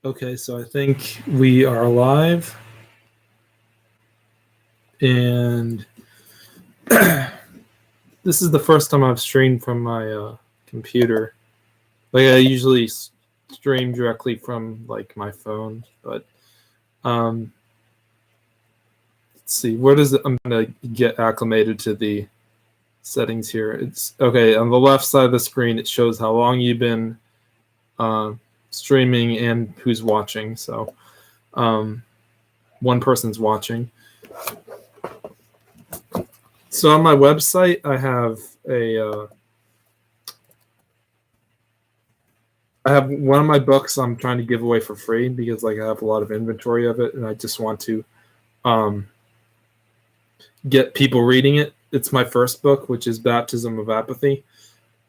Okay, so I think we are live, and this is the first time I've streamed from my computer. Like I usually stream directly from like my phone, but let's see. Where does it? I'm gonna get acclimated to the settings here. It's okay on the left side of the screen. It shows how long you've been streaming and who's watching. So one person's watching. So on my website, I have I have one of my books I'm trying to give away for free because like I have a lot of inventory of it, and I just want to get people reading it. It's my first book, which is Baptism of Apathy,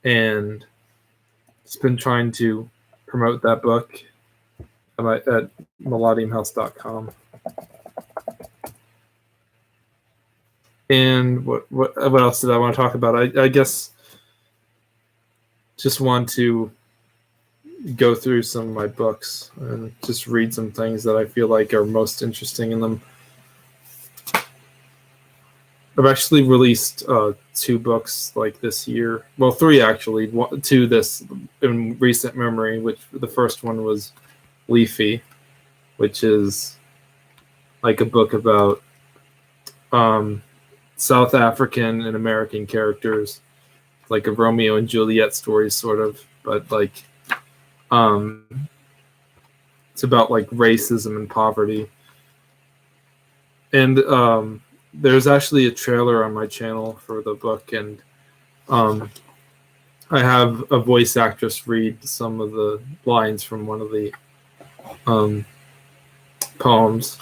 and it's been trying to promote that book at melodiumhouse.com. And what else did I want to talk about? I guess just want to go through some of my books and just read some things that I feel like are most interesting in them. I've actually released 2 books like this year. Well, 3 actually. 2 this in recent memory, which the first one was Leafy, which is like a book about South African and American characters, like a Romeo and Juliet story, sort of, but like it's about like racism and poverty. And there's actually a trailer on my channel for the book, and I have a voice actress read some of the lines from one of the poems.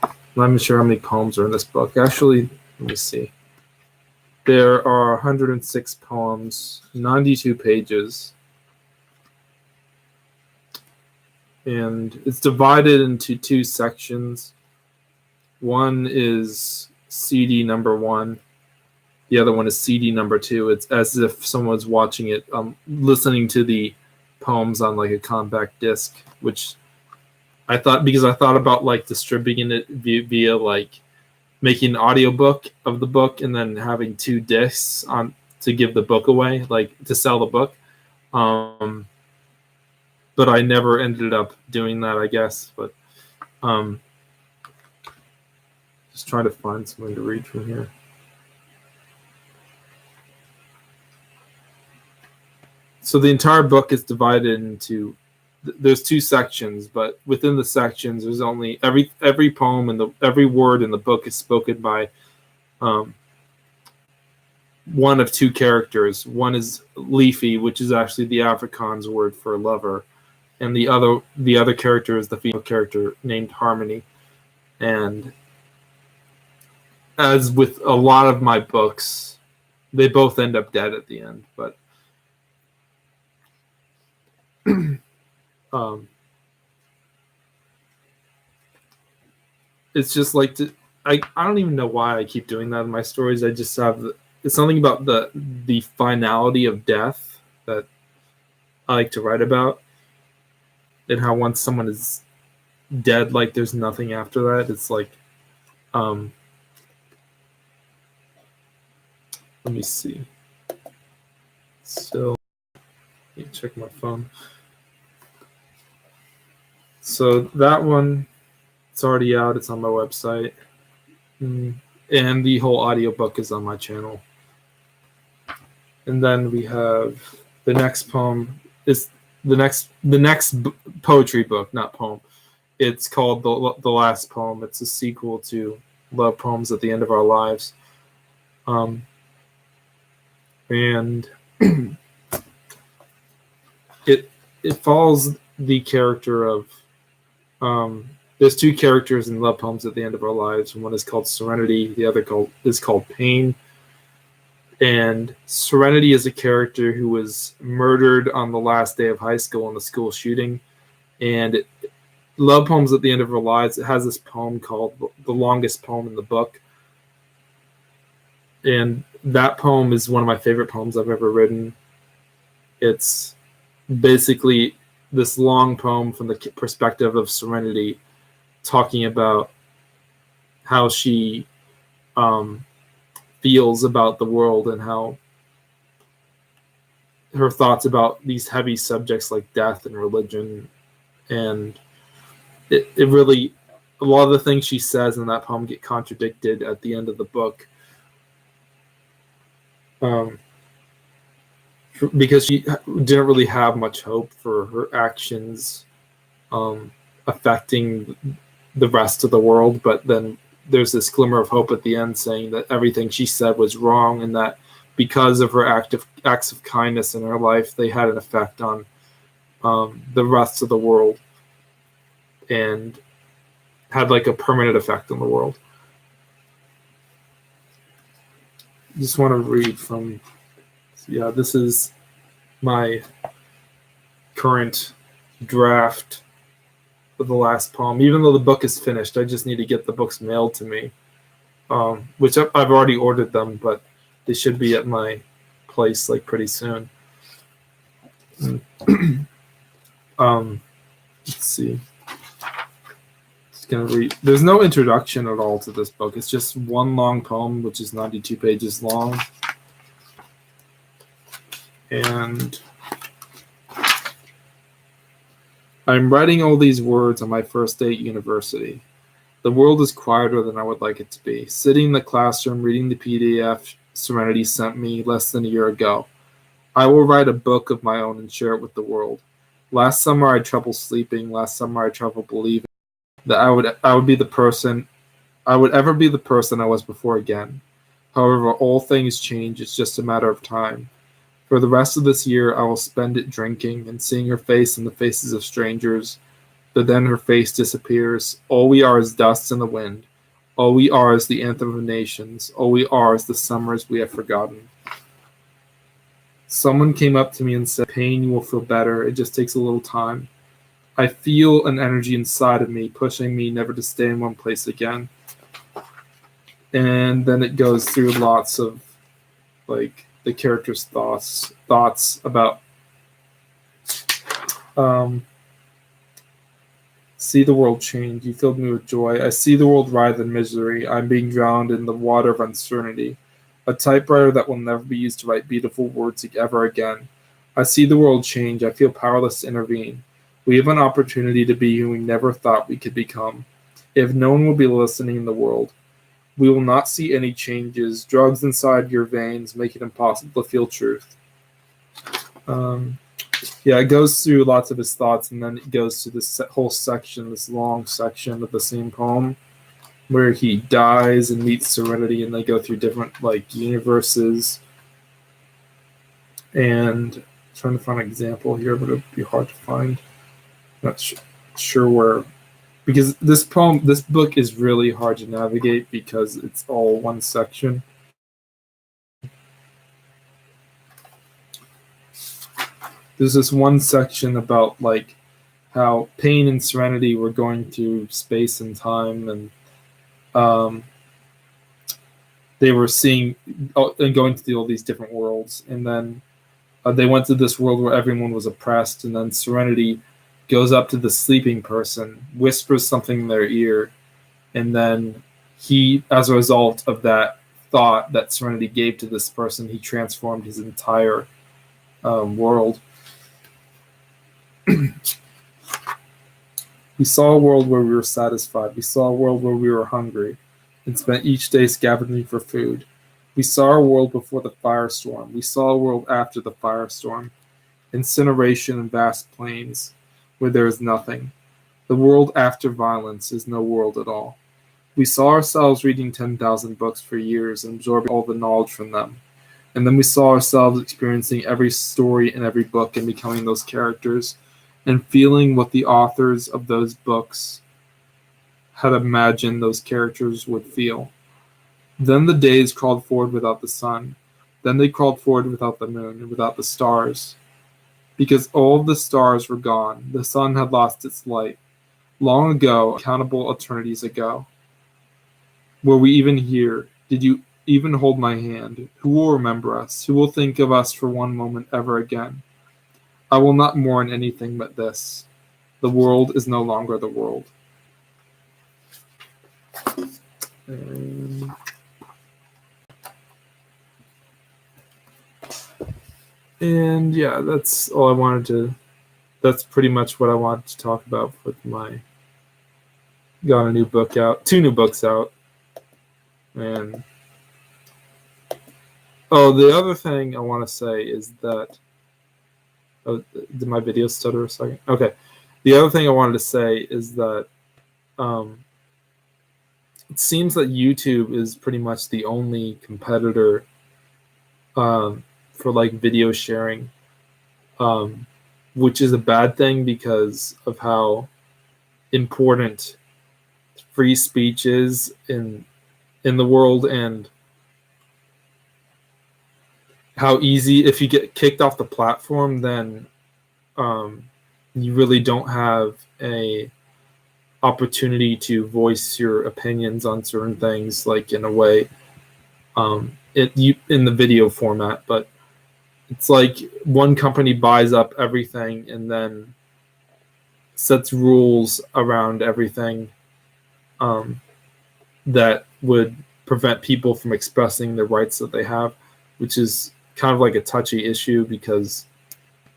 I'm not even sure how many poems are in this book. Actually, let me see. There are 106 poems, 92 pages, and it's divided into 2 sections. One is CD number 1. The other one is CD number 2. It's as if someone's watching it, listening to the poems on like a compact disc, which I thought about like distributing it via like making an audiobook of the book and then having 2 discs on to give the book away, like to sell the book. But I never ended up doing that, I guess. But just trying to find something to read from here. So the entire book is divided into, there's 2 sections, but within the sections, there's only every poem and every word in the book is spoken by one of 2 characters. One is Leafy, which is actually the Afrikaans word for lover, and the other character is the female character named Harmony. And as with a lot of my books, they both end up dead at the end, but it's just like I don't even know why I keep doing that in my stories. I just have it's something about the finality of death that I like to write about, and how once someone is dead, like there's nothing after that. It's like let me see. So let me check my phone. So that one, it's already out. It's on my website, and the whole audiobook is on my channel. And then we have the next poem is the next poetry book, not poem. It's called the Last Poem. It's a sequel to Love Poems at the End of Our Lives. And it follows the character of there's 2 characters in Love Poems at the End of Our Lives. One is called Serenity, the other is called Pain. And Serenity is a character who was murdered on the last day of high school in the school shooting. And Love Poems at the End of Our Lives, it has this poem called the longest poem in the book. And that poem is one of my favorite poems I've ever written. It's basically this long poem from the perspective of Serenity, talking about how she feels about the world and how her thoughts about these heavy subjects like death and religion. And it really, a lot of the things she says in that poem get contradicted at the end of the book. Because she didn't really have much hope for her actions affecting the rest of the world, but then there's this glimmer of hope at the end saying that everything she said was wrong, and that because of her acts of kindness in her life, they had an effect on the rest of the world and had like a permanent effect on the world. Just want to read from, yeah, this is my current draft of the last poem. Even though the book is finished, I just need to get the books mailed to me, which I've already ordered them, but they should be at my place like pretty soon. Let's see. Just gonna read. There's no introduction at all to this book. It's just one long poem, which is 92 pages long. And I'm writing all these words on my first day at university. The world is quieter than I would like it to be. Sitting in the classroom reading the PDF Serenity sent me less than a year ago. I will write a book of my own and share it with the world. Last summer I had trouble sleeping. Last summer I had trouble believing that I would ever be the person I was before again. However, all things change. It's just a matter of time. For the rest of this year, I will spend it drinking and seeing her face in the faces of strangers. But then her face disappears. All we are is dust in the wind. All we are is the anthem of nations. All we are is the summers we have forgotten. Someone came up to me and said, "Pain, you will feel better. It just takes a little time." I feel an energy inside of me pushing me never to stay in one place again. And then it goes through lots of like the character's thoughts about see the world change. You filled me with joy. I see the world writhe in misery. I'm being drowned in the water of uncertainty. A typewriter that will never be used to write beautiful words ever again. I see the world change. I feel powerless to intervene. We have an opportunity to be who we never thought we could become. If no one will be listening in the world, we will not see any changes. Drugs inside your veins make it impossible to feel truth. It goes through lots of his thoughts, and then it goes to this whole section, this long section of the same poem, where he dies and meets Serenity, and they go through different like universes. And I'm trying to find an example here, but it'd be hard to find. Not sure where. Because this book is really hard to navigate because it's all one section. There's this one section about like how Pain and Serenity were going through space and time, and they were seeing and going through all these different worlds, and then they went to this world where everyone was oppressed, and then Serenity goes up to the sleeping person, whispers something in their ear, and then he, as a result of that thought that Serenity gave to this person, he transformed his entire world. We saw a world where we were satisfied. We saw a world where we were hungry and spent each day scavenging for food. We saw a world before the firestorm. We saw a world after the firestorm. Incineration and vast plains where there is nothing. The world after violence is no world at all. We saw ourselves reading 10,000 books for years and absorbing all the knowledge from them. And then we saw ourselves experiencing every story in every book and becoming those characters and feeling what the authors of those books had imagined those characters would feel. Then the days crawled forward without the sun. Then they crawled forward without the moon and without the stars. Because all the stars were gone, the sun had lost its light. Long ago, countable eternities ago. Were we even here? Did you even hold my hand? Who will remember us? Who will think of us for one moment ever again? I will not mourn anything but this. The world is no longer the world. And yeah, that's all I wanted to. That's pretty much what I wanted to talk about with my. Got a new book out, 2 new books out, and the other thing I want to say is that. Oh, did my video stutter a second? Okay. The other thing I wanted to say is that it seems that YouTube is pretty much the only competitor for like video sharing, which is a bad thing because of how important free speech is in the world, and how easy, if you get kicked off the platform, then you really don't have a opportunity to voice your opinions on certain things, like in a way, in the video format. But it's like one company buys up everything and then sets rules around everything that would prevent people from expressing the rights that they have, which is kind of like a touchy issue because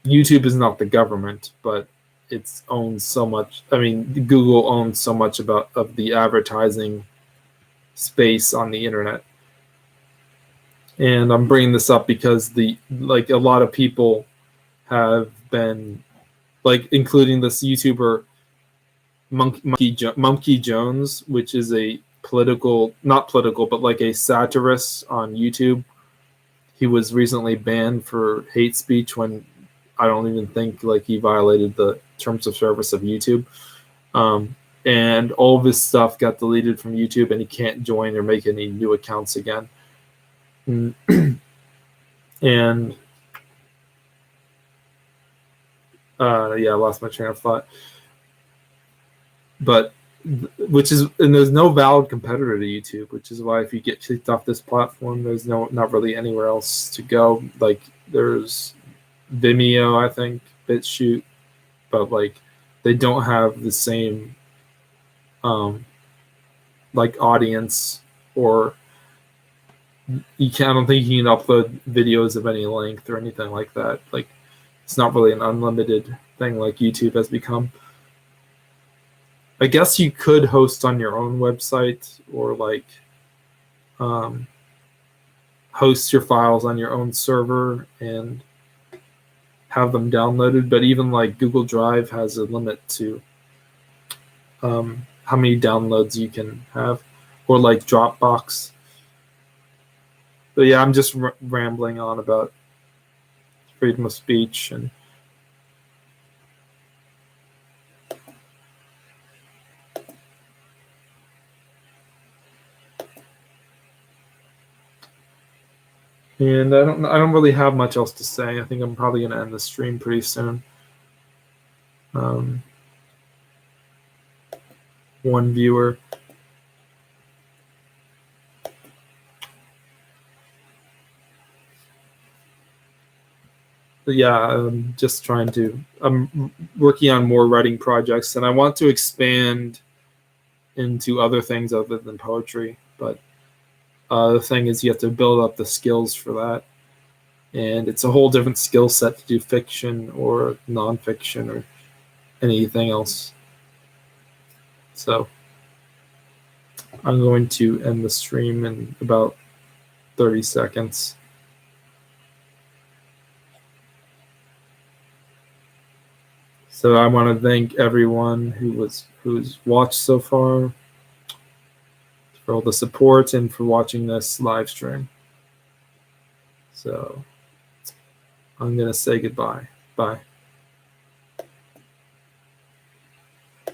YouTube is not the government, but it's owned so much. I mean, Google owns so much of the advertising space on the internet. And I'm bringing this up because a lot of people have been, like, including this YouTuber Monkey Jones, which is a not political, but like a satirist on YouTube. He was recently banned for hate speech when I don't even think like he violated the terms of service of YouTube. And all of his stuff got deleted from YouTube, and he can't join or make any new accounts again. And I lost my train of thought. But and there's no valid competitor to YouTube, which is why if you get kicked off this platform, there's not really anywhere else to go. Like there's Vimeo, I think, BitChute, but like they don't have the same like audience, or I don't think you can upload videos of any length or anything like that. Like it's not really an unlimited thing like YouTube has become. I guess you could host on your own website, or like host your files on your own server and have them downloaded. But even like Google Drive has a limit to how many downloads you can have, or like Dropbox. But yeah, I'm just rambling on about freedom of speech and I don't really have much else to say. I think I'm probably going to end the stream pretty soon. One viewer. But yeah, I'm just I'm working on more writing projects, and I want to expand into other things other than poetry. But the thing is, you have to build up the skills for that. And it's a whole different skill set to do fiction or nonfiction or anything else. So I'm going to end the stream in about 30 seconds. So I want to thank everyone who's watched so far, for all the support, and for watching this live stream. So I'm going to say goodbye. Bye.